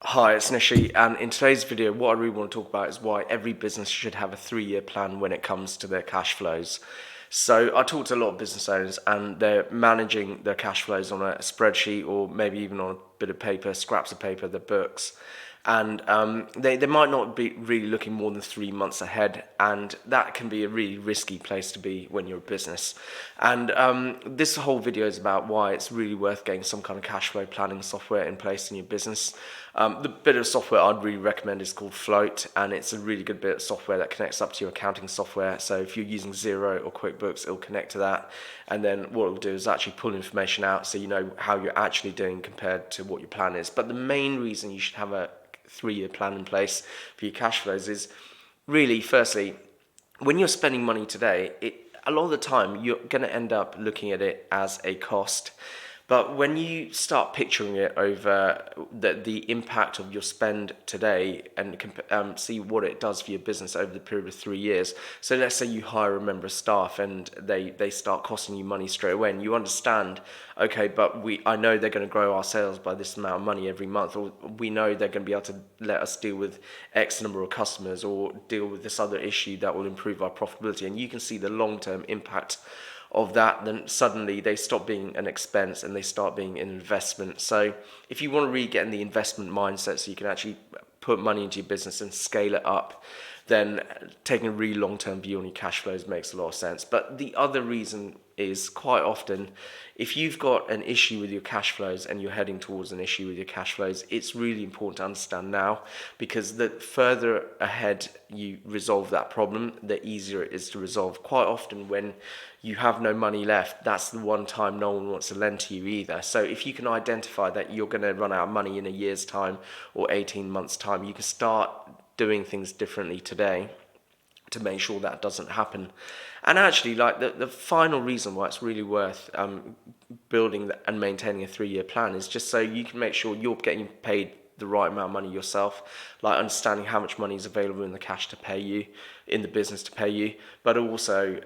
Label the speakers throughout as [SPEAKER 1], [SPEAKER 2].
[SPEAKER 1] Hi, it's Nishi, and in today's video, what I really want to talk about is why every business should have a 3-year plan when it comes to their cash flows. So I talk to a lot of business owners, and they're managing their cash flows on a spreadsheet or maybe even on a bit of paper, scraps of paper, their books. And they might not be really looking more than 3 months ahead, and that can be a really risky place to be when you're a business. And this whole video is about why it's really worth getting some kind of cash flow planning software in place in your business. The bit of software I'd really recommend is called Float, and it's a really good bit of software that connects up to your accounting software. So if you're using Xero or QuickBooks, it'll connect to that, and then what it'll do is actually pull information out so you know how you're actually doing compared to what your plan is. But the main reason you should have a 3-year plan in place for your cash flows is really, firstly, when you're spending money today, a lot of the time you're going to end up looking at it as a cost. But when you start picturing it over the impact of your spend today and see what it does for your business over the period of 3 years. So let's say you hire a member of staff and they start costing you money straight away, and you understand, okay, but I know they're going to grow our sales by this amount of money every month, or we know they're going to be able to let us deal with X number of customers or deal with this other issue that will improve our profitability. And you can see the long-term impact of that, then suddenly they stop being an expense and they start being an investment. So if you want to really get in the investment mindset so you can actually put money into your business and scale it up, then taking a really long-term view on your cash flows makes a lot of sense. But the other reason is, quite often, if you've got an issue with your cash flows and you're heading towards an issue with your cash flows, it's really important to understand now, because the further ahead you resolve that problem, the easier it is to resolve. Quite often when you have no money left, that's the one time no one wants to lend to you either. So if you can identify that you're going to run out of money in a year's time or 18 months time, you can start doing things differently today to make sure that doesn't happen. And actually, like the final reason why it's really worth building and maintaining a 3-year plan is just so you can make sure you're getting paid the right amount of money yourself, like understanding how much money is available in the cash to pay you, in the business to pay you, but also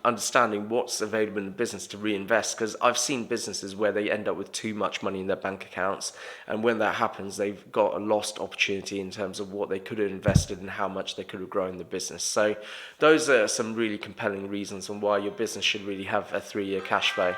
[SPEAKER 1] understanding what's available in the business to reinvest. Because I've seen businesses where they end up with too much money in their bank accounts, and when that happens, they've got a lost opportunity in terms of what they could have invested and how much they could have grown the business. So those are some really compelling reasons on why your business should really have a 3-year cash flow.